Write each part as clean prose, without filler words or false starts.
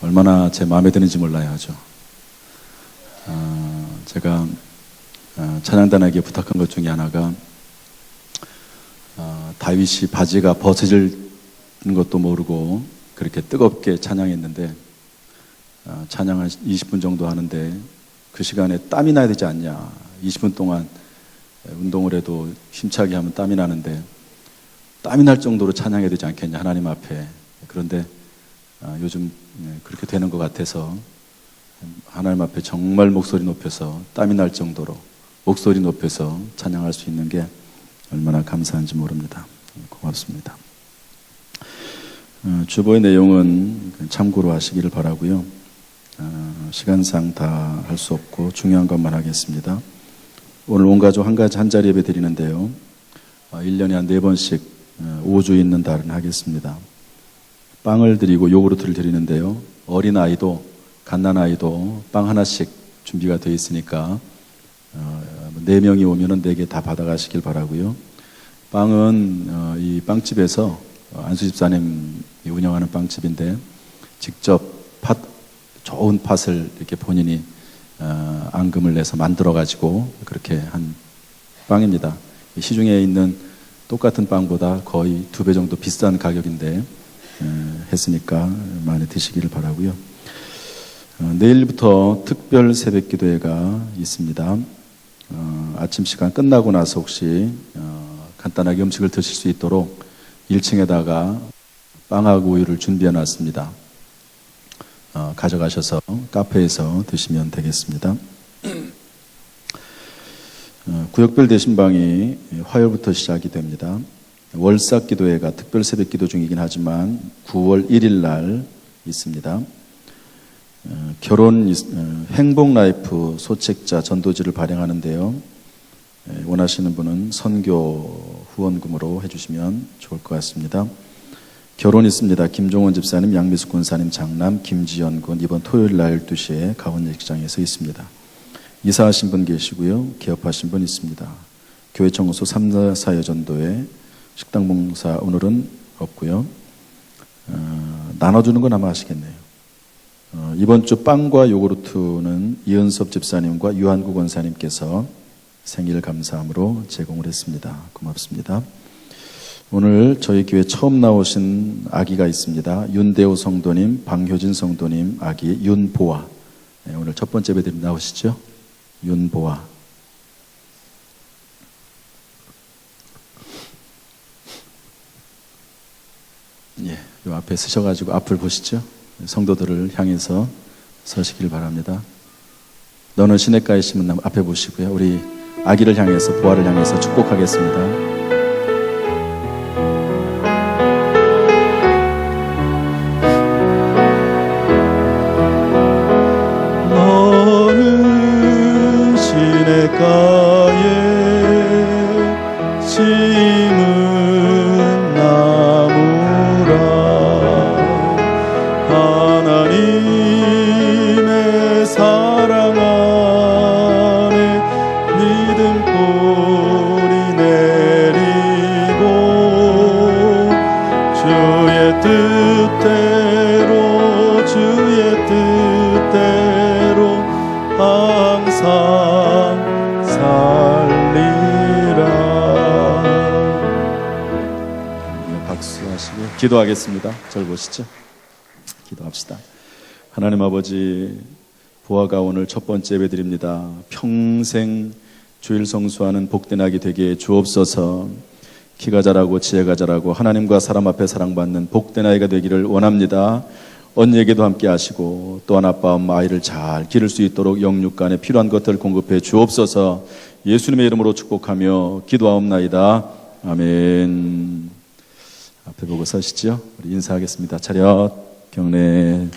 얼마나 제 마음에 드는지 몰라야 하죠. 제가 찬양단에게 부탁한 것 중에 하나가 다윗이 바지가 벗어질 것도 모르고 그렇게 뜨겁게 찬양했는데 찬양 한 20분 정도 하는데 그 시간에 땀이 나야 되지 않냐. 20분 동안 운동을 해도 힘차게 하면 땀이 나는데 땀이 날 정도로 찬양해야 되지 않겠냐, 하나님 앞에. 그런데 요즘 그렇게 되는 것 같아서 하나님 앞에 정말 목소리 높여서 땀이 날 정도로 목소리 높여서 찬양할 수 있는 게 얼마나 감사한지 모릅니다. 고맙습니다. 주보의 내용은 참고로 하시기를 바라고요. 시간상 다 할 수 없고 중요한 것만 하겠습니다. 오늘 온 가족 한 자리 예배 드리는데요. 1년에 한 4번씩 5주 있는 달은 하겠습니다. 빵을 드리고 요구르트를 드리는데요. 어린아이도 갓난아이도 빵 하나씩 준비가 되어 있으니까 4명이 오면은 4개 다 받아가시길 바라고요. 빵은 이 빵집에서 안수 집사님이 운영하는 빵집인데 직접 좋은 팥을 이렇게 본인이 앙금을 내서 만들어 가지고 그렇게 한 빵입니다. 시중에 있는 똑같은 빵보다 거의 2배 정도 비싼 가격인데 했으니까 많이 드시기를 바라고요. 내일부터 특별 새벽 기도회가 있습니다. 아침 시간 끝나고 나서 혹시 간단하게 음식을 드실 수 있도록 1층에다가 빵하고 우유를 준비해 놨습니다. 가져가셔서 카페에서 드시면 되겠습니다. 구역별 대신방이 화요일부터 시작이 됩니다. 월삭 기도회가 특별 새벽 기도 중이긴 하지만 9월 1일 날 있습니다. 결혼 행복 라이프 소책자 전도지를 발행하는데요. 원하시는 분은 선교 후원금으로 해주시면 좋을 것 같습니다. 결혼 있습니다. 김종원 집사님, 양미숙 군사님 장남, 김지연 군 이번 토요일 날 12시에 가원예식장에서 있습니다. 이사하신 분 계시고요. 개업하신 분 있습니다. 교회 청소 3-4여 전도회 식당 봉사 오늘은 없고요. 나눠주는 건 아마 아시겠네요. 이번 주 빵과 요구르트는 이은섭 집사님과 유한구 권사님께서 생일 감사함으로 제공을 했습니다. 고맙습니다. 오늘 저희 교회 처음 나오신 아기가 있습니다. 윤대호 성도님, 방효진 성도님 아기 윤보아. 네, 오늘 첫 번째 예배드림 나오시죠? 윤보아. 예, 요 앞에 서셔가지고 앞을 보시죠. 성도들을 향해서 서시길 바랍니다. 너는 시냇가에 심은 나무 앞에 보시고요. 우리 아기를 향해서 보아를 향해서 축복하겠습니다. 너는 시냇가에 심은 나무라 하나님의 사랑 안에 믿음 뿌리 내리고 주의 뜻대로 항상 살리라. 박수하시고 기도하겠습니다. 저를 보시죠. 기도합시다. 하나님 아버지, 보아가 오늘 첫 번째 예배 드립니다. 평생 주일 성수하는 복된 아기 되게 주옵소서. 키가 자라고 지혜가 자라고 하나님과 사람 앞에 사랑받는 복된 아이가 되기를 원합니다. 언니에게도 함께 하시고 또한 아빠 엄마 아이를 잘 기를 수 있도록 영육간에 필요한 것들을 공급해 주옵소서. 예수님의 이름으로 축복하며 기도하옵나이다. 아멘. 앞에 보고 서시죠. 우리 인사하겠습니다. 차렷 경례.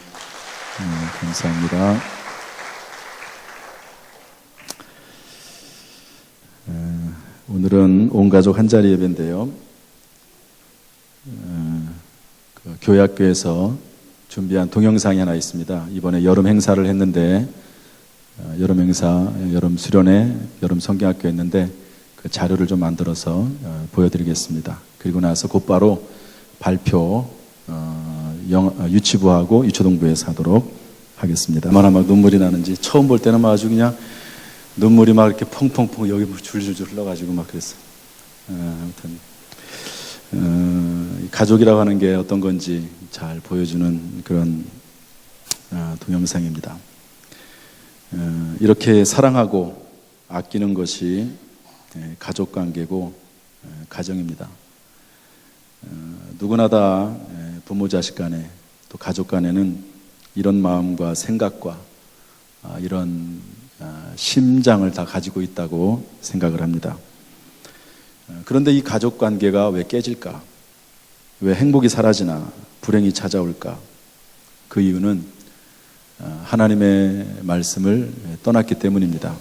감사합니다. 오늘은 온 가족 한 자리 예배인데요. 교회 학교에서 준비한 동영상이 하나 있습니다. 이번에 여름 행사를 했는데 여름 행사, 여름 수련회, 여름 성경학교 했는데 그 자료를 좀 만들어서 보여드리겠습니다. 그리고 나서 곧바로 발표 유치부하고 유초동부에서 하도록 하겠습니다. 얼마나 막 눈물이 나는지 처음 볼 때는 막 아주 그냥 눈물이 막 이렇게 펑펑펑 여기 줄줄줄 흘러가지고 막 그랬어요. 아무튼 가족이라고 하는 게 어떤 건지 잘 보여주는 그런 동영상입니다. 이렇게 사랑하고 아끼는 것이 가족관계고 가정입니다. 누구나 다 부모 자식 간에 또 가족 간에는 이런 마음과 생각과 이런 심장을 다 가지고 있다고 생각을 합니다. 그런데 이 가족 관계가 왜 깨질까? 왜 행복이 사라지나? 불행이 찾아올까? 그 이유는 하나님의 말씀을 떠났기 때문입니다.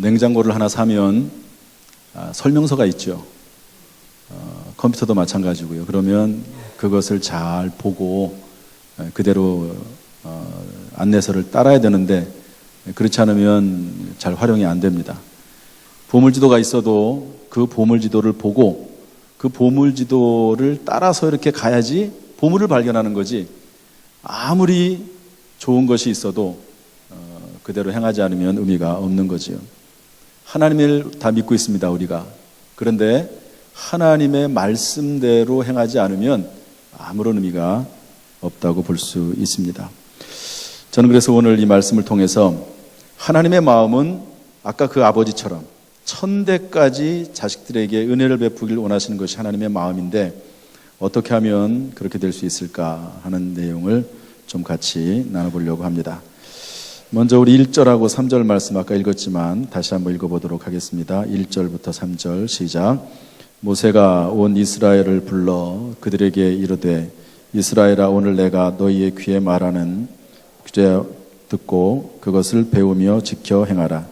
냉장고를 하나 사면 설명서가 있죠. 컴퓨터도 마찬가지고요. 그러면 그것을 잘 보고 그대로 안내서를 따라야 되는데 그렇지 않으면 잘 활용이 안 됩니다. 보물지도가 있어도 그 보물지도를 보고 그 보물지도를 따라서 이렇게 가야지 보물을 발견하는 거지, 아무리 좋은 것이 있어도 그대로 행하지 않으면 의미가 없는 거지요. 하나님을 다 믿고 있습니다, 우리가. 그런데 하나님의 말씀대로 행하지 않으면 아무런 의미가 없다고 볼 수 있습니다. 저는 그래서 오늘 이 말씀을 통해서 하나님의 마음은 아까 그 아버지처럼 천대까지 자식들에게 은혜를 베푸길 원하시는 것이 하나님의 마음인데 어떻게 하면 그렇게 될 수 있을까 하는 내용을 좀 같이 나눠보려고 합니다. 먼저 우리 1절하고 3절 말씀 아까 읽었지만 다시 한번 읽어보도록 하겠습니다. 1절부터 3절 시작. 모세가 온 이스라엘을 불러 그들에게 이르되 이스라엘아, 오늘 내가 너희의 귀에 말하는 규제 듣고 그것을 배우며 지켜 행하라.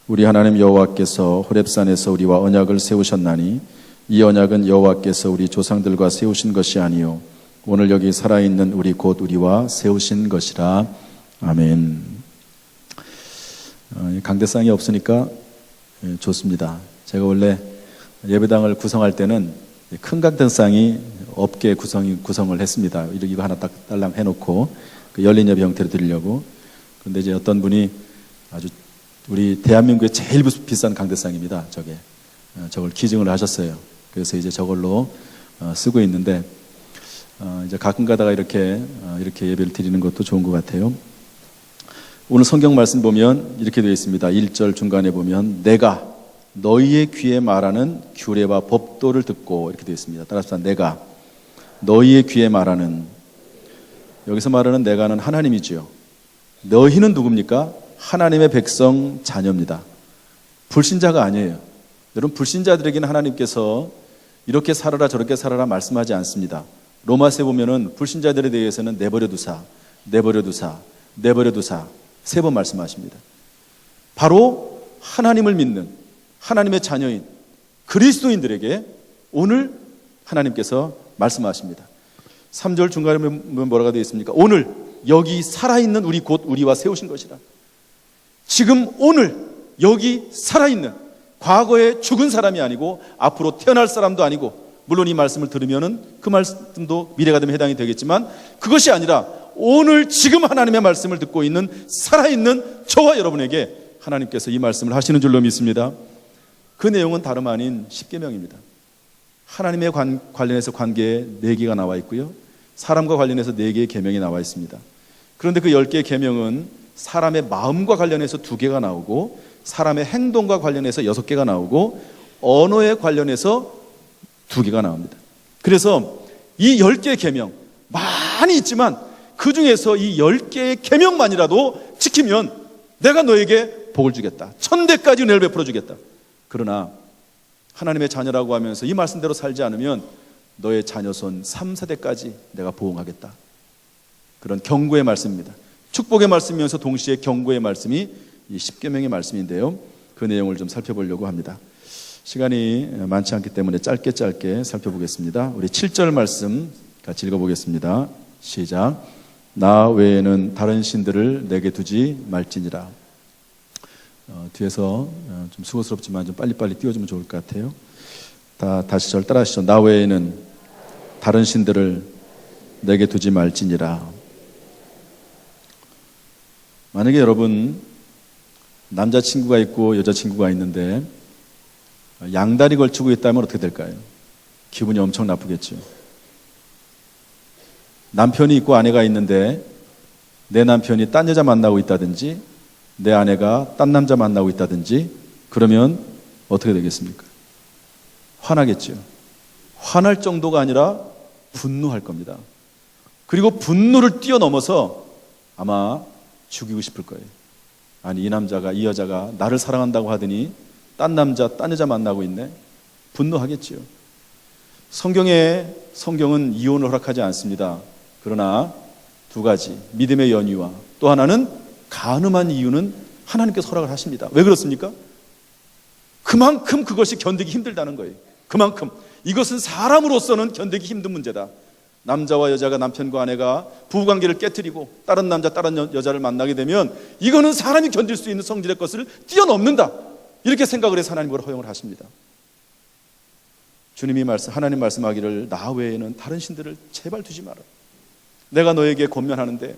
우리 하나님 여호와께서 호렙산에서 우리와 언약을 세우셨나니 이 언약은 여호와께서 우리 조상들과 세우신 것이 아니요 오늘 여기 살아있는 우리 곧 우리와 세우신 것이라. 아멘. 강대상이 없으니까 좋습니다. 제가 원래 예배당을 구성할 때는 큰 강대상이 없게 구성을 했습니다. 이거 하나 딱 딸랑 해놓고 열린 예배 형태로 드리려고. 그런데 이제 어떤 분이 아주 우리 대한민국의 제일 비싼 강대상입니다. 저걸 기증을 하셨어요. 그래서 이제 저걸로 쓰고 있는데 이제 가끔 가다가 이렇게 예배를 드리는 것도 좋은 것 같아요. 오늘 성경 말씀 보면 이렇게 되어 있습니다. 1절 중간에 보면 내가 너희의 귀에 말하는 규례와 법도를 듣고 이렇게 되어 있습니다. 따라서 내가 너희의 귀에 말하는, 여기서 말하는 내가는 하나님이지요. 너희는 누굽니까? 하나님의 백성 자녀입니다. 불신자가 아니에요. 여러분, 불신자들에게는 하나님께서 이렇게 살아라 저렇게 살아라 말씀하지 않습니다. 로마서에 보면은 불신자들에 대해서는 내버려 두사 3번 말씀하십니다. 바로 하나님을 믿는 하나님의 자녀인 그리스도인들에게 오늘 하나님께서 말씀하십니다. 3절 중간에 보면 뭐라고 되어 있습니까? 오늘 여기 살아있는 우리 곧 우리와 세우신 것이라. 지금 오늘 여기 살아있는, 과거에 죽은 사람이 아니고 앞으로 태어날 사람도 아니고, 물론 이 말씀을 들으면은 그 말씀도 미래가 되면 해당이 되겠지만 그것이 아니라 오늘 지금 하나님의 말씀을 듣고 있는 살아있는 저와 여러분에게 하나님께서 이 말씀을 하시는 줄로 믿습니다. 그 내용은 다름 아닌 십계명입니다. 하나님의 관련해서 관계에 4개가 나와 있고요, 사람과 관련해서 4개의 계명이 나와 있습니다. 그런데 그 10개의 계명은 사람의 마음과 관련해서 2개가 나오고, 사람의 행동과 관련해서 6개가 나오고, 언어에 관련해서 2개가 나옵니다. 그래서 이 10개의 계명 많이 있지만 그 중에서 이 10개의 계명만이라도 지키면 내가 너에게 복을 주겠다, 1000대까지 은혜를 베풀어 주겠다. 그러나 하나님의 자녀라고 하면서 이 말씀대로 살지 않으면 너의 자녀손 3, 4대까지 내가 보응하겠다. 그런 경고의 말씀입니다. 축복의 말씀이면서 동시에 경고의 말씀이 이 십계명의 말씀인데요, 그 내용을 좀 살펴보려고 합니다. 시간이 많지 않기 때문에 짧게 살펴보겠습니다. 우리 7절 말씀 같이 읽어보겠습니다. 시작. 나 외에는 다른 신들을 내게 두지 말지니라. 뒤에서 좀 수고스럽지만 좀 빨리빨리 띄워주면 좋을 것 같아요. 다시 절 따라하시죠. 나 외에는 다른 신들을 내게 두지 말지니라. 만약에 여러분 남자친구가 있고 여자친구가 있는데 양다리 걸치고 있다면 어떻게 될까요? 기분이 엄청 나쁘겠죠. 남편이 있고 아내가 있는데 내 남편이 딴 여자 만나고 있다든지 내 아내가 딴 남자 만나고 있다든지 그러면 어떻게 되겠습니까? 화나겠죠. 화날 정도가 아니라 분노할 겁니다. 그리고 분노를 뛰어넘어서 아마 죽이고 싶을 거예요. 아니 이 남자가 이 여자가 나를 사랑한다고 하더니 딴 남자 딴 여자 만나고 있네. 분노하겠죠. 성경은 이혼을 허락하지 않습니다. 그러나 두 가지, 믿음의 연유와 또 하나는 간음한 이유는 하나님께서 허락을 하십니다. 왜 그렇습니까? 그만큼 그것이 견디기 힘들다는 거예요. 그만큼 이것은 사람으로서는 견디기 힘든 문제다. 남자와 여자가, 남편과 아내가 부부관계를 깨트리고 다른 남자 다른 여자를 만나게 되면 이거는 사람이 견딜 수 있는 성질의 것을 뛰어넘는다. 이렇게 생각을 해서 하나님 그걸 허용을 하십니다. 하나님 말씀하기를 나 외에는 다른 신들을 제발 두지 마라. 내가 너에게 권면하는데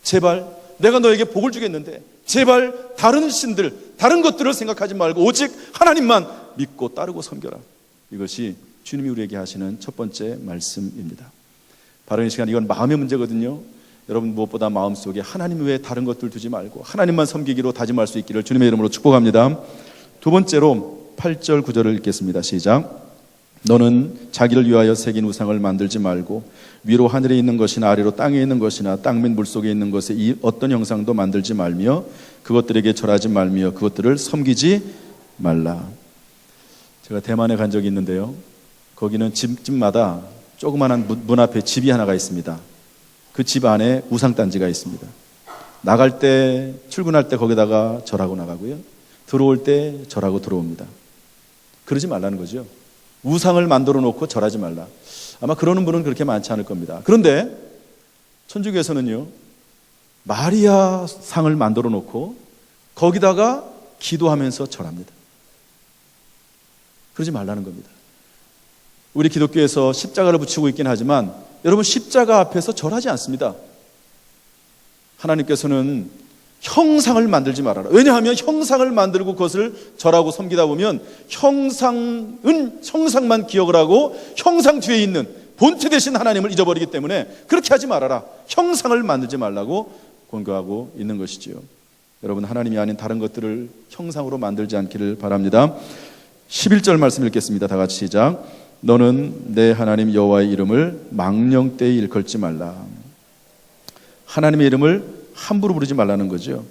제발 내가 너에게 복을 주겠는데 제발 다른 신들, 다른 것들을 생각하지 말고 오직 하나님만 믿고 따르고 섬겨라. 이것이 주님이 우리에게 하시는 첫 번째 말씀입니다. 바로 이 시간 이건 마음의 문제거든요. 여러분 무엇보다 마음속에 하나님 외에 다른 것들 두지 말고 하나님만 섬기기로 다짐할 수 있기를 주님의 이름으로 축복합니다. 두 번째로 8절 9절을 읽겠습니다. 시작. 너는 자기를 위하여 새긴 우상을 만들지 말고 위로 하늘에 있는 것이나 아래로 땅에 있는 것이나 땅 및 물속에 있는 것에 이 어떤 형상도 만들지 말며 그것들에게 절하지 말며 그것들을 섬기지 말라. 제가 대만에 간 적이 있는데요. 거기는 집마다 조그마한 문 앞에 집이 하나가 있습니다. 그 집 안에 우상단지가 있습니다. 나갈 때, 출근할 때 거기다가 절하고 나가고요. 들어올 때 절하고 들어옵니다. 그러지 말라는 거죠. 우상을 만들어 놓고 절하지 말라. 아마 그러는 분은 그렇게 많지 않을 겁니다. 그런데 천주교에서는요, 마리아 상을 만들어 놓고 거기다가 기도하면서 절합니다. 그러지 말라는 겁니다. 우리 기독교에서 십자가를 붙이고 있긴 하지만 여러분 십자가 앞에서 절하지 않습니다. 하나님께서는 형상을 만들지 말아라. 왜냐하면 형상을 만들고 그것을 절하고 섬기다 보면 형상만 기억을 하고 형상 뒤에 있는 본체 되신 하나님을 잊어버리기 때문에 그렇게 하지 말아라. 형상을 만들지 말라고 권고하고 있는 것이지요. 여러분 하나님이 아닌 다른 것들을 형상으로 만들지 않기를 바랍니다. 11절 말씀 읽겠습니다. 다 같이 시작. 너는 내 하나님 여호와의 이름을 망령되이 일컬지 말라. 하나님의 이름을 함부로 부르지 말라는 거죠.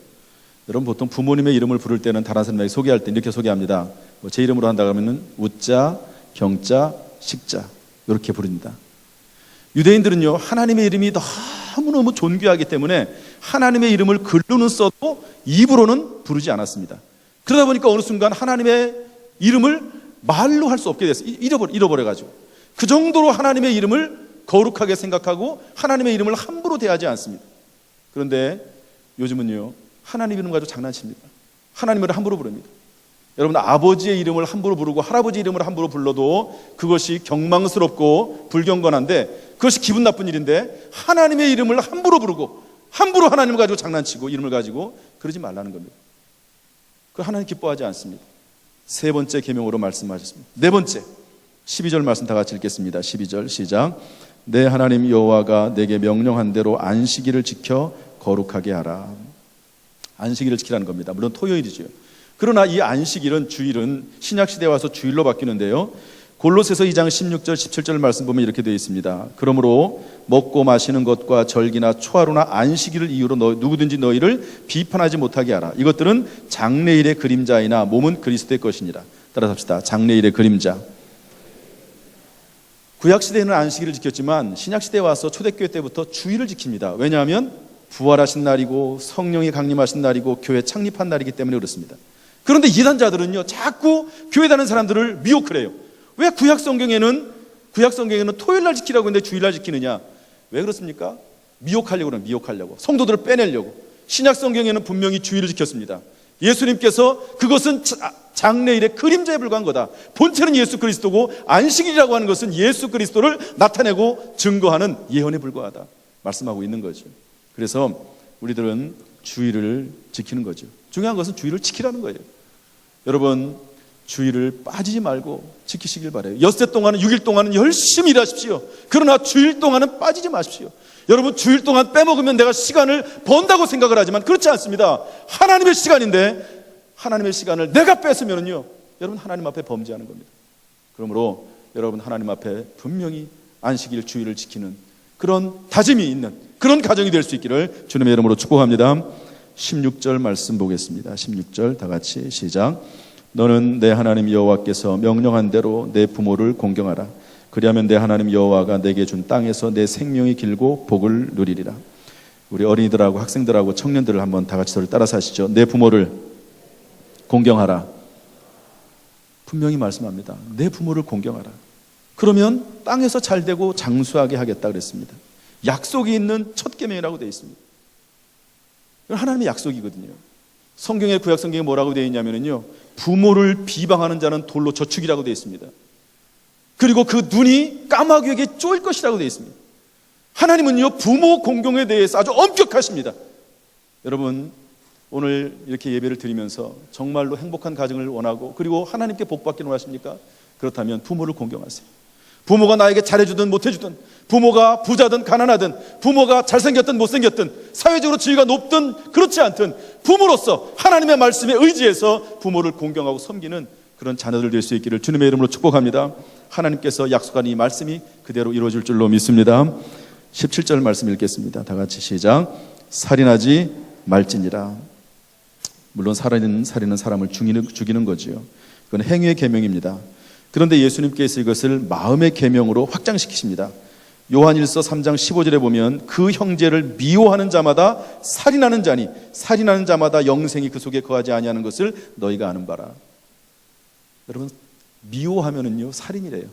여러분 보통 부모님의 이름을 부를 때는 다른 사람에게 소개할 때 이렇게 소개합니다. 제 이름으로 한다 그러면 우자, 경자, 식자 이렇게 부릅니다. 유대인들은요 하나님의 이름이 너무너무 존귀하기 때문에 하나님의 이름을 글로는 써도 입으로는 부르지 않았습니다. 그러다 보니까 어느 순간 하나님의 이름을 말로 할 수 없게 됐어요. 잃어버려가지고 그 정도로 하나님의 이름을 거룩하게 생각하고 하나님의 이름을 함부로 대하지 않습니다. 그런데 요즘은요 하나님 이름 가지고 장난칩니다. 하나님을 함부로 부릅니다. 여러분 아버지의 이름을 함부로 부르고 할아버지 이름을 함부로 불러도 그것이 경망스럽고 불경건한데 그것이 기분 나쁜 일인데 하나님의 이름을 함부로 부르고 함부로 하나님을 가지고 장난치고 이름을 가지고 그러지 말라는 겁니다. 그 하나님 기뻐하지 않습니다. 세 번째 계명으로 말씀하셨습니다. 네 번째 12절 말씀 다 같이 읽겠습니다. 12절 시작. 내 하나님 여호와가 내게 명령한 대로 안식일을 지켜 거룩하게 하라. 안식일을 지키라는 겁니다. 물론 토요일이죠. 그러나 이 안식일은 주일은 신약시대에 와서 주일로 바뀌는데요. 골로새서 2장 16절 17절 말씀 보면 이렇게 되어 있습니다. 그러므로 먹고 마시는 것과 절기나 초하루나 안식일을 이유로 누구든지 너희를 비판하지 못하게 하라. 이것들은 장래일의 그림자이나 몸은 그리스도의 것이니라. 따라서 합시다. 장래일의 그림자. 구약시대에는 안식일을 지켰지만 신약시대에 와서 초대교회 때부터 주일을 지킵니다. 왜냐하면 부활하신 날이고 성령이 강림하신 날이고 교회 창립한 날이기 때문에 그렇습니다. 그런데 이단자들은요 자꾸 교회 다니는 사람들을 미혹을 해요. 왜 구약성경에는 토요일날 지키라고 했는데 주일날 지키느냐? 왜 그렇습니까? 미혹하려고 성도들을 빼내려고. 신약성경에는 분명히 주일을 지켰습니다. 예수님께서 그것은 장래일의 그림자에 불과한 거다. 본체는 예수 그리스도고 안식일이라고 하는 것은 예수 그리스도를 나타내고 증거하는 예언에 불과하다 말씀하고 있는 거죠. 그래서 우리들은 주일을 지키는 거죠. 중요한 것은 주일을 지키라는 거예요. 여러분, 주일을 빠지지 말고 지키시길 바라요. 엿새 동안은 6일 동안은 열심히 일하십시오. 그러나 주일 동안은 빠지지 마십시오. 여러분, 주일 동안 빼먹으면 내가 시간을 번다고 생각을 하지만 그렇지 않습니다. 하나님의 시간인데 하나님의 시간을 내가 뺏으면요, 여러분 하나님 앞에 범죄하는 겁니다. 그러므로 여러분 하나님 앞에 분명히 안식일 주일을 지키는 그런 다짐이 있는 그런 가정이 될 수 있기를 주님의 이름으로 축복합니다. 16절 말씀 보겠습니다. 16절 다 같이 시작. 너는 내 하나님 여호와께서 명령한 대로 내 부모를 공경하라. 그리하면 내 하나님 여호와가 내게 준 땅에서 내 생명이 길고 복을 누리리라. 우리 어린이들하고 학생들하고 청년들을 한번 다 같이 저를 따라서 하시죠. 내 부모를 공경하라. 분명히 말씀합니다. 내 부모를 공경하라. 그러면 땅에서 잘 되고 장수하게 하겠다 그랬습니다. 약속이 있는 첫 계명이라고 되어 있습니다. 하나님의 약속이거든요. 성경의 구약 성경에 뭐라고 되어 있냐면요, 부모를 비방하는 자는 돌로 저축이라고 되어 있습니다. 그리고 그 눈이 까마귀에게 쪼일 것이라고 되어 있습니다. 하나님은요, 부모 공경에 대해서 아주 엄격하십니다. 여러분, 오늘 이렇게 예배를 드리면서 정말로 행복한 가정을 원하고 그리고 하나님께 복받기를 원하십니까? 그렇다면 부모를 공경하세요. 부모가 나에게 잘해주든 못해주든, 부모가 부자든 가난하든, 부모가 잘생겼든 못생겼든, 사회적으로 지위가 높든 그렇지 않든 부모로서 하나님의 말씀에 의지해서 부모를 공경하고 섬기는 그런 자녀들 될 수 있기를 주님의 이름으로 축복합니다. 하나님께서 약속한 이 말씀이 그대로 이루어질 줄로 믿습니다. 17절 말씀 읽겠습니다. 다 같이 시작. 살인하지 말지니라. 물론 살인은 사람을 죽이는 거지요. 그건 행위의 계명입니다. 그런데 예수님께서 이것을 마음의 계명으로 확장시키십니다. 요한일서 3장 15절에 보면 그 형제를 미워하는 자마다 살인하는 자니 살인하는 자마다 영생이 그 속에 거하지 아니하는 것을 너희가 아는 바라. 여러분, 미워하면은요 살인이래요.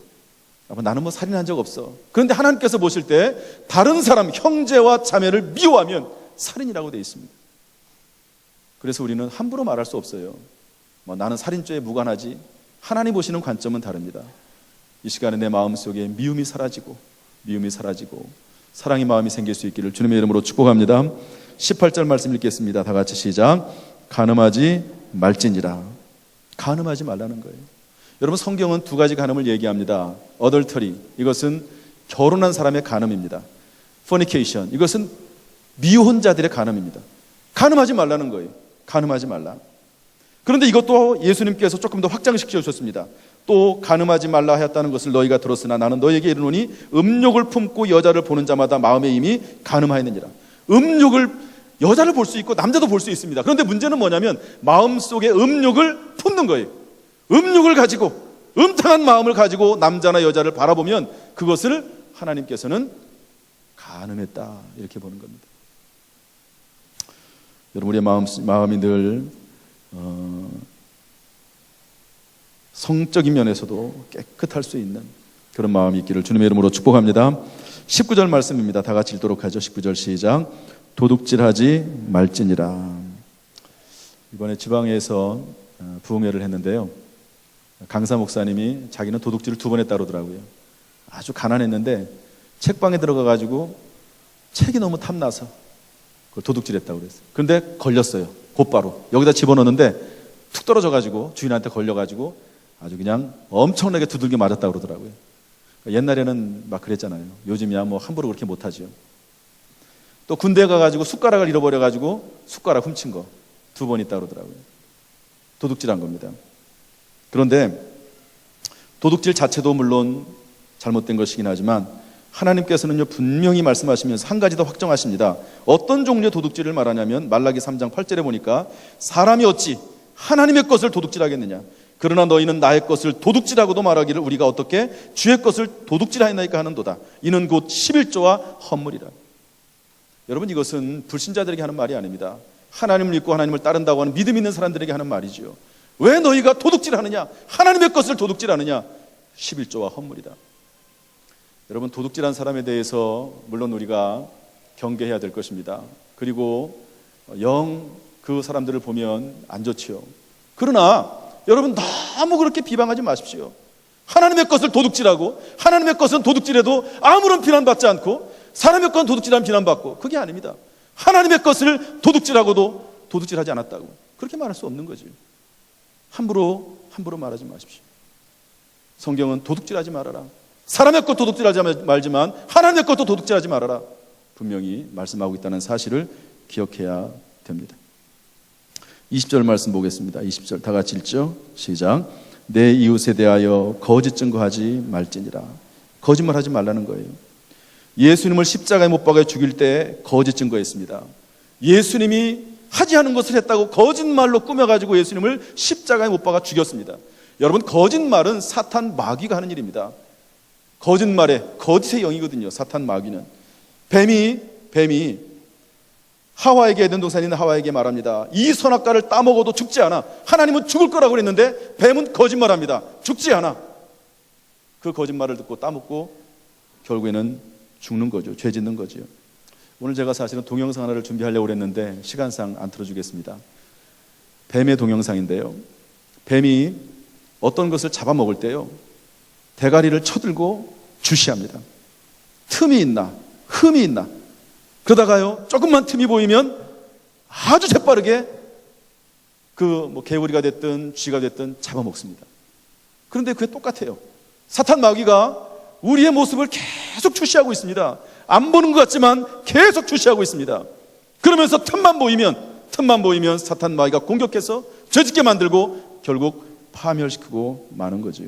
나는 뭐 살인한 적 없어. 그런데 하나님께서 보실 때 다른 사람 형제와 자매를 미워하면 살인이라고 되어 있습니다. 그래서 우리는 함부로 말할 수 없어요. 나는 살인죄에 무관하지. 하나님 보시는 관점은 다릅니다. 이 시간에 내 마음속에 미움이 사라지고 사랑의 마음이 생길 수 있기를 주님의 이름으로 축복합니다. 18절 말씀 읽겠습니다. 다 같이 시작. 간음하지 말지니라. 간음하지 말라는 거예요. 여러분, 성경은 두 가지 간음을 얘기합니다. 어덜터리, 이것은 결혼한 사람의 간음입니다. fornication, 이것은 미혼자들의 간음입니다. 간음하지 말라는 거예요. 간음하지 말라. 그런데 이것도 예수님께서 조금 더 확장시켜 주셨습니다. 또 간음하지 말라 하였다는 것을 너희가 들었으나 나는 너희에게 이르노니 음욕을 품고 여자를 보는 자마다 마음에 이미 간음하였느니라. 음욕을, 여자를 볼 수 있고 남자도 볼 수 있습니다. 그런데 문제는 뭐냐면 마음속에 음욕을 품는 거예요. 음욕을 가지고, 음탕한 마음을 가지고 남자나 여자를 바라보면 그것을 하나님께서는 간음했다 이렇게 보는 겁니다. 여러분, 우리의 마음이 늘 성적인 면에서도 깨끗할 수 있는 그런 마음이 있기를 주님의 이름으로 축복합니다. 19절 말씀입니다. 다 같이 읽도록 하죠. 19절 시작. 도둑질하지 말지니라. 이번에 지방에서 부흥회를 했는데요, 강사 목사님이 자기는 도둑질을 2번 했다 그러더라고요. 아주 가난했는데 책방에 들어가가지고 책이 너무 탐나서 그걸 도둑질했다고 그랬어요. 그런데 걸렸어요. 곧바로 여기다 집어넣는데 툭 떨어져가지고 주인한테 걸려가지고 아주 그냥 엄청나게 두들겨 맞았다고 그러더라고요. 옛날에는 막 그랬잖아요. 요즘이야 뭐 함부로 그렇게 못하죠. 또 군대 가가지고 숟가락을 잃어버려가지고 숟가락 훔친 거 2번 있다고 그러더라고요. 도둑질한 겁니다. 그런데 도둑질 자체도 물론 잘못된 것이긴 하지만 하나님께서는요 분명히 말씀하시면서 한 가지 더 확정하십니다. 어떤 종류의 도둑질을 말하냐면 말라기 3장 8절에 보니까 사람이 어찌 하나님의 것을 도둑질하겠느냐, 그러나 너희는 나의 것을 도둑질하고도 말하기를 우리가 어떻게 주의 것을 도둑질하였나이까 하는도다. 이는 곧 11조와 헌물이라. 여러분, 이것은 불신자들에게 하는 말이 아닙니다. 하나님을 믿고 하나님을 따른다고 하는 믿음 있는 사람들에게 하는 말이죠. 왜 너희가 도둑질하느냐, 하나님의 것을 도둑질하느냐, 11조와 헌물이다. 여러분, 도둑질한 사람에 대해서 물론 우리가 경계해야 될 것입니다. 그리고 영 그 사람들을 보면 안 좋지요. 그러나 여러분 너무 그렇게 비방하지 마십시오. 하나님의 것을 도둑질하고 하나님의 것은 도둑질해도 아무런 비난받지 않고 사람의 것은 도둑질하면 비난받고, 그게 아닙니다. 하나님의 것을 도둑질하고도 도둑질하지 않았다고 그렇게 말할 수 없는 거지. 함부로 말하지 마십시오. 성경은 도둑질하지 말아라, 사람의 것 도둑질하지 말지만 하나님의 것도 도둑질하지 말아라, 분명히 말씀하고 있다는 사실을 기억해야 됩니다. 20절 말씀 보겠습니다. 20절 다 같이 읽죠. 시작. 내 이웃에 대하여 거짓 증거하지 말지니라. 거짓말하지 말라는 거예요. 예수님을 십자가에 못 박아 죽일 때 거짓 증거했습니다. 예수님이 하지 않은 것을 했다고 거짓말로 꾸며가지고 예수님을 십자가에 못 박아 죽였습니다. 여러분, 거짓말은 사탄 마귀가 하는 일입니다. 거짓의 영이거든요. 사탄 마귀는. 뱀이 하와에게, 에덴 동산에 있는 하와에게 말합니다. 이 선악과를 따먹어도 죽지 않아. 하나님은 죽을 거라고 그랬는데 뱀은 거짓말합니다. 죽지 않아. 그 거짓말을 듣고 따먹고 결국에는 죽는 거죠. 죄 짓는 거죠. 오늘 제가 사실은 동영상 하나를 준비하려고 했는데 시간상 안 틀어주겠습니다. 뱀의 동영상인데요, 뱀이 어떤 것을 잡아먹을 때요, 대가리를 쳐들고 주시합니다. 틈이 있나 흠이 있나, 그러다가요 조금만 틈이 보이면 아주 재빠르게 개구리가 됐든 쥐가 됐든 잡아먹습니다. 그런데 그게 똑같아요. 사탄 마귀가 우리의 모습을 계속 출시하고 있습니다. 안 보는 것 같지만 계속 출시하고 있습니다. 그러면서 틈만 보이면 사탄 마귀가 공격해서 죄짓게 만들고 결국 파멸시키고 마는 거죠.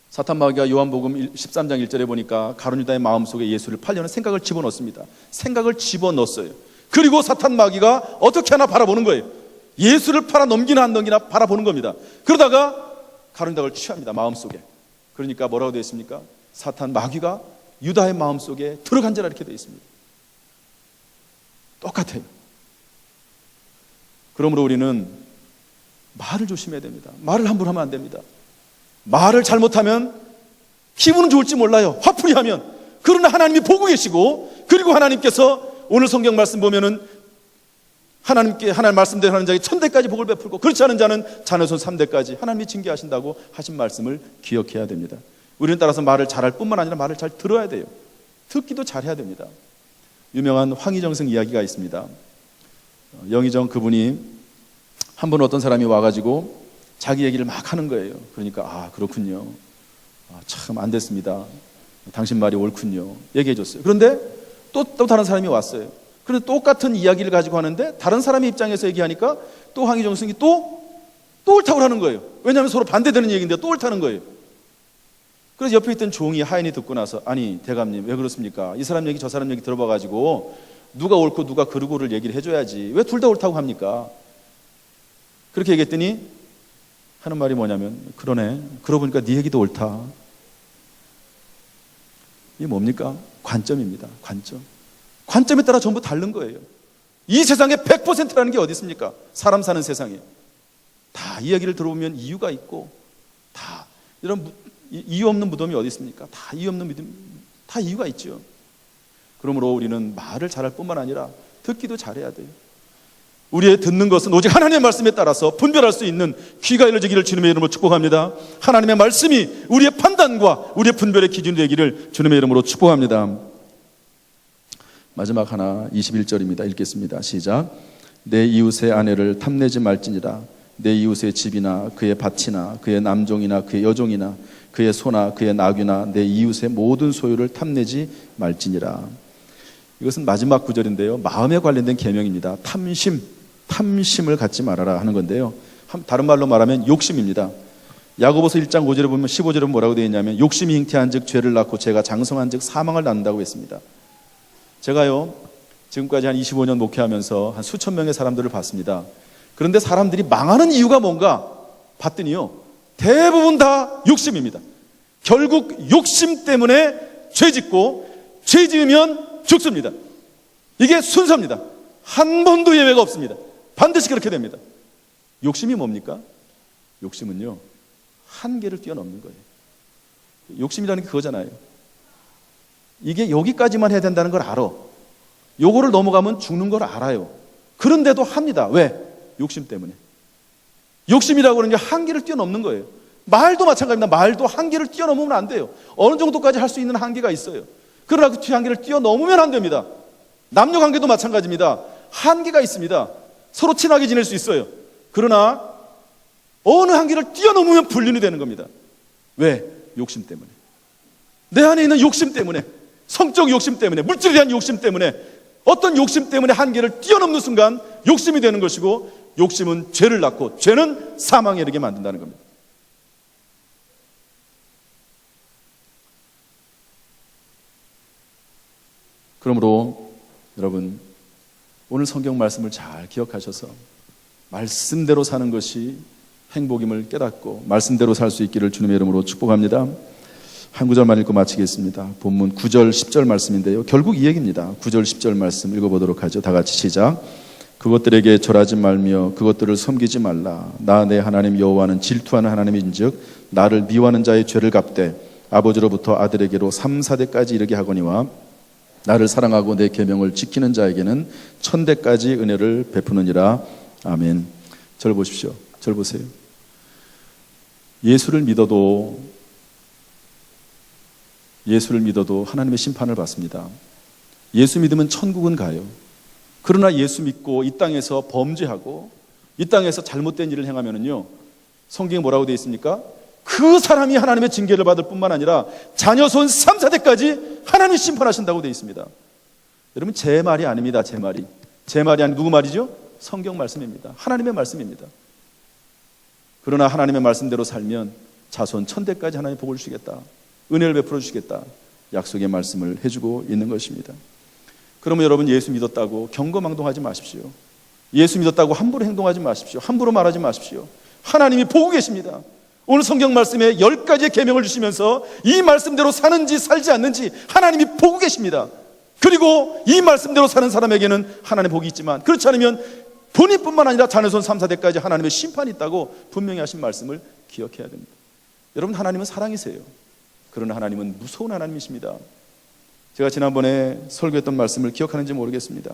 사탄 마귀가 요한복음 13장 1절에 보니까 가룟 유다의 마음속에 예수를 팔려는 생각을 집어넣습니다. 생각을 집어넣었어요. 그리고 사탄 마귀가 어떻게 하나 바라보는 거예요. 예수를 팔아 넘기나 안 넘기나 바라보는 겁니다. 그러다가 가룟 유다를 취합니다. 마음속에. 그러니까 뭐라고 되어 있습니까? 사탄 마귀가 유다의 마음속에 들어간지라 이렇게 되어 있습니다. 똑같아요. 그러므로 우리는 말을 조심해야 됩니다. 말을 함부로 하면 안 됩니다. 말을 잘못하면 기분은 좋을지 몰라요. 화풀이 하면. 그러나 하나님이 보고 계시고, 그리고 하나님께서 오늘 성경 말씀 보면은 하나님 말씀대로 하는 자에게 천대까지 복을 베풀고 그렇지 않은 자는 자녀손 3대까지 하나님이 징계하신다고 하신 말씀을 기억해야 됩니다. 우리는 따라서 말을 잘할 뿐만 아니라 말을 잘 들어야 돼요. 듣기도 잘해야 됩니다. 유명한 황희정성 이야기가 있습니다. 영희정 그분이 한 번 어떤 사람이 와가지고 자기 얘기를 막 하는 거예요. 그러니까 그렇군요. 참 안 됐습니다. 당신 말이 옳군요. 얘기해 줬어요. 그런데 또 다른 사람이 왔어요. 그런데 똑같은 이야기를 가지고 하는데 다른 사람의 입장에서 얘기하니까 또 황희정 스승이 또 옳다고 하는 거예요. 왜냐하면 서로 반대되는 얘기인데 또 옳다는 거예요. 그래서 옆에 있던 종이 하인이 듣고 나서, 아니 대감님 왜 그렇습니까? 이 사람 얘기 저 사람 얘기 들어봐가지고 누가 옳고 누가 그르고를 얘기를 해줘야지 왜 둘 다 옳다고 합니까? 그렇게 얘기했더니 하는 말이 뭐냐면, 그러네, 그러고 보니까 네 얘기도 옳다. 이게 뭡니까? 관점입니다. 관점에 따라 전부 다른 거예요. 이 세상에 100%라는 게 어디 있습니까? 사람 사는 세상에 다 이야기를 들어보면 이유가 있고, 다 이런 이유 없는 무덤이 어디 있습니까? 다 이유 없는 믿음, 다 이유가 있죠. 그러므로 우리는 말을 잘할 뿐만 아니라 듣기도 잘해야 돼요. 우리의 듣는 것은 오직 하나님의 말씀에 따라서 분별할 수 있는 귀가 열려지기를 주님의 이름으로 축복합니다. 하나님의 말씀이 우리의 판단과 우리의 분별의 기준이 되기를 주님의 이름으로 축복합니다. 마지막 하나 21절입니다. 읽겠습니다. 시작. 내 이웃의 아내를 탐내지 말지니라. 내 이웃의 집이나 그의 밭이나 그의 남종이나 그의 여종이나 그의 소나 그의 나귀나 내 이웃의 모든 소유를 탐내지 말지니라. 이것은 마지막 구절인데요, 마음에 관련된 계명입니다. 탐심을 갖지 말아라 하는 건데요, 다른 말로 말하면 욕심입니다. 야고보서 1장 5절에 보면 15절에 뭐라고 되어 있냐면, 욕심이 잉태한 즉 죄를 낳고 죄가 장성한 즉 사망을 낳는다고 했습니다. 제가요 지금까지 한 25년 목회하면서 한 수천 명의 사람들을 봤습니다. 그런데 사람들이 망하는 이유가 뭔가 봤더니요, 대부분 다 욕심입니다. 결국 욕심 때문에 죄 짓고, 죄 지으면 죽습니다. 이게 순서입니다. 한 번도 예외가 없습니다. 반드시 그렇게 됩니다. 욕심이 뭡니까? 욕심은요, 한계를 뛰어넘는 거예요. 욕심이라는 게 그거잖아요. 이게 여기까지만 해야 된다는 걸 알아. 요거를 넘어가면 죽는 걸 알아요. 그런데도 합니다. 왜? 욕심 때문에. 욕심이라고 하는 게 한계를 뛰어넘는 거예요. 말도 마찬가지입니다. 말도 한계를 뛰어넘으면 안 돼요. 어느 정도까지 할 수 있는 한계가 있어요. 그러나 그 한계를 뛰어넘으면 안 됩니다. 남녀 관계도 마찬가지입니다. 한계가 있습니다. 서로 친하게 지낼 수 있어요. 그러나 어느 한계를 뛰어넘으면 불륜이 되는 겁니다. 왜? 욕심 때문에. 내 안에 있는 욕심 때문에, 성적 욕심 때문에, 물질에 대한 욕심 때문에, 어떤 욕심 때문에 한계를 뛰어넘는 순간 욕심이 되는 것이고, 욕심은 죄를 낳고 죄는 사망에 이르게 만든다는 겁니다. 그러므로 여러분, 오늘 성경 말씀을 잘 기억하셔서 말씀대로 사는 것이 행복임을 깨닫고 말씀대로 살 수 있기를 주님의 이름으로 축복합니다. 한 구절만 읽고 마치겠습니다. 본문 9절 10절 말씀인데요, 결국 이 얘기입니다. 9절 10절 말씀 읽어보도록 하죠. 다 같이 시작. 그것들에게 절하지 말며 그것들을 섬기지 말라. 나 내 하나님 여호와는 질투하는 하나님인즉 나를 미워하는 자의 죄를 갚되 아버지로부터 아들에게로 3, 4대까지 이르게 하거니와 나를 사랑하고 내 계명을 지키는 자에게는 1000대까지 은혜를 베푸느니라. 아멘. 절 보십시오. 절 보세요. 예수를 믿어도 하나님의 심판을 받습니다. 예수 믿으면 천국은 가요. 그러나 예수 믿고 이 땅에서 범죄하고 이 땅에서 잘못된 일을 행하면은요, 성경에 뭐라고 되어 있습니까? 그 사람이 하나님의 징계를 받을 뿐만 아니라 자녀손 3, 4대까지 하나님이 심판하신다고 되어 있습니다. 여러분, 제 말이 아닙니다. 제 말이 아니 누구 말이죠? 성경 말씀입니다. 하나님의 말씀입니다. 그러나 하나님의 말씀대로 살면 자손 1000대까지 하나님이 복을 주시겠다, 은혜를 베풀어 주시겠다, 약속의 말씀을 해주고 있는 것입니다. 그러면 여러분, 예수 믿었다고 경거망동하지 마십시오. 예수 믿었다고 함부로 행동하지 마십시오. 함부로 말하지 마십시오. 하나님이 보고 계십니다. 오늘 성경 말씀에 10가지의 계명을 주시면서 이 말씀대로 사는지 살지 않는지 하나님이 보고 계십니다. 그리고 이 말씀대로 사는 사람에게는 하나님의 복이 있지만, 그렇지 않으면 본인뿐만 아니라 자녀손 3, 4대까지 하나님의 심판이 있다고 분명히 하신 말씀을 기억해야 됩니다. 여러분, 하나님은 사랑이세요. 그러나 하나님은 무서운 하나님이십니다. 제가 지난번에 설교했던 말씀을 기억하는지 모르겠습니다.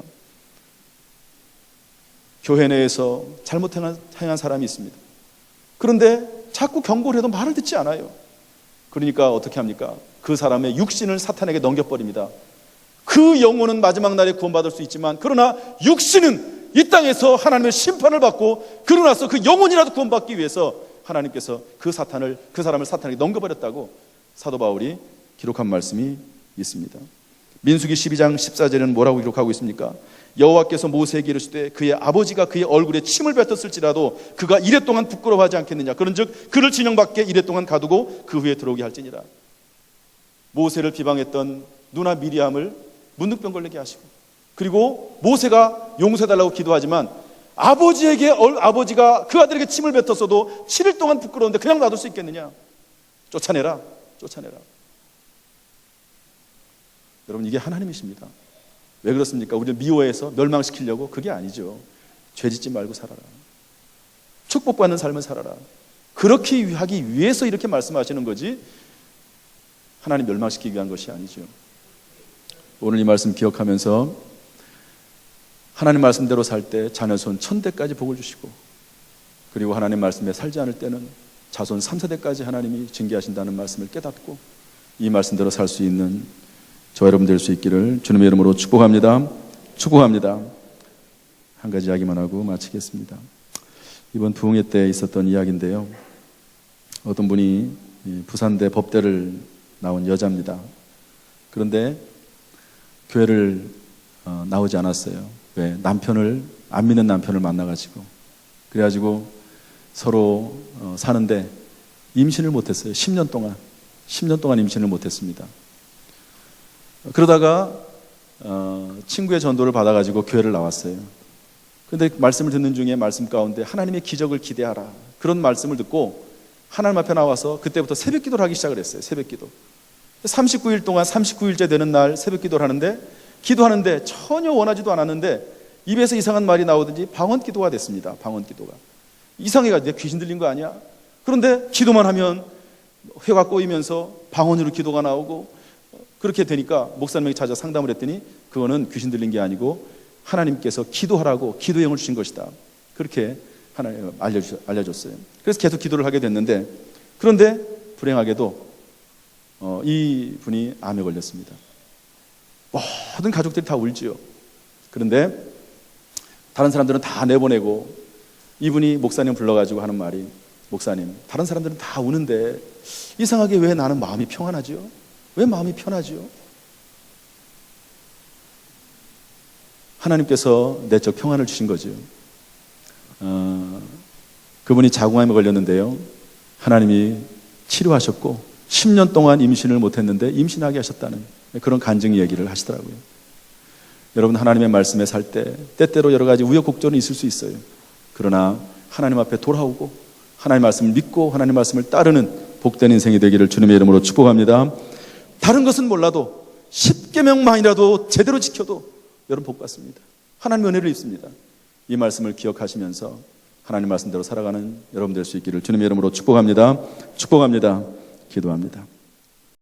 교회 내에서 잘못 행한 사람이 있습니다. 그런데 자꾸 경고를 해도 말을 듣지 않아요. 그러니까 어떻게 합니까? 그 사람의 육신을 사탄에게 넘겨버립니다. 그 영혼은 마지막 날에 구원받을 수 있지만, 그러나 육신은 이 땅에서 하나님의 심판을 받고, 그러고 나서 그 영혼이라도 구원받기 위해서 하나님께서 그 사람을 사탄에게 넘겨버렸다고 사도 바울이 기록한 말씀이 있습니다. 민수기 12장 14절에는 뭐라고 기록하고 있습니까? 여호와께서 모세에게 이르시되 그의 아버지가 그의 얼굴에 침을 뱉었을지라도 그가 이래 동안 부끄러워하지 않겠느냐. 그런즉 그를 진영 밖에 이래 동안 가두고 그 후에 들어오게 할지니라. 모세를 비방했던 누나 미리암을 문둥병 걸리게 하시고, 그리고 모세가 용서해달라고 기도하지만 아버지가 그 아들에게 침을 뱉었어도 7일 동안 부끄러운데 그냥 놔둘 수 있겠느냐. 쫓아내라. 여러분, 이게 하나님이십니다. 왜 그렇습니까? 우리를 미워해서 멸망시키려고? 그게 아니죠. 죄 짓지 말고 살아라, 축복받는 삶을 살아라, 그렇게 하기 위해서 이렇게 말씀하시는 거지, 하나님 멸망시키기 위한 것이 아니죠. 오늘 이 말씀 기억하면서 하나님 말씀대로 살 때 자녀손 1000대까지 복을 주시고, 그리고 하나님 말씀에 살지 않을 때는 자손 3, 4대까지 하나님이 징계하신다는 말씀을 깨닫고 이 말씀대로 살 수 있는 저와 여러분 될 수 있기를 주님의 이름으로 축복합니다. 한 가지 이야기만 하고 마치겠습니다. 이번 부흥회 때 있었던 이야기인데요, 어떤 분이 부산대 법대를 나온 여자입니다. 그런데 교회를 나오지 않았어요. 왜? 안 믿는 남편을 만나가지고, 그래가지고 서로 사는데 임신을 못했어요. 10년 동안 임신을 못했습니다. 그러다가 친구의 전도를 받아가지고 교회를 나왔어요. 그런데 말씀을 듣는 중에 말씀 가운데 하나님의 기적을 기대하라, 그런 말씀을 듣고 하나님 앞에 나와서 그때부터 새벽 기도를 하기 시작을 했어요. 새벽 기도. 39일 동안 39일째 되는 날 새벽 기도를 하는데, 기도하는데 전혀 원하지도 않았는데 입에서 이상한 말이 나오든지 방언 기도가 됐습니다. 방언 기도가. 이상해가지고 내 귀신 들린 거 아니야? 그런데 기도만 하면 회가 꼬이면서 방언으로 기도가 나오고, 그렇게 되니까 목사님에게 찾아 상담을 했더니 그거는 귀신 들린 게 아니고 하나님께서 기도하라고 기도형을 주신 것이다. 그렇게 하나님 알려줬어요. 그래서 계속 기도를 하게 됐는데, 그런데 불행하게도 이 분이 암에 걸렸습니다. 모든 가족들이 다 울지요. 그런데 다른 사람들은 다 내보내고 이분이 목사님 불러가지고 하는 말이, 목사님, 다른 사람들은 다 우는데 이상하게 왜 나는 마음이 평안하죠? 왜 마음이 편하죠? 하나님께서 내적 평안을 주신 거죠. 그분이 자궁암에 걸렸는데요, 하나님이 치료하셨고 10년 동안 임신을 못했는데 임신하게 하셨다는 그런 간증 얘기를 하시더라고요. 여러분, 하나님의 말씀에 살 때 때때로 여러 가지 우여곡절은 있을 수 있어요. 그러나 하나님 앞에 돌아오고 하나님 말씀을 믿고 하나님 말씀을 따르는 복된 인생이 되기를 주님의 이름으로 축복합니다. 다른 것은 몰라도 10계명만이라도 제대로 지켜도 여러분 복 받습니다. 하나님의 은혜를 입습니다. 이 말씀을 기억하시면서 하나님 말씀대로 살아가는 여러분 될 수 있기를 주님의 이름으로 축복합니다. 축복합니다. 기도합니다.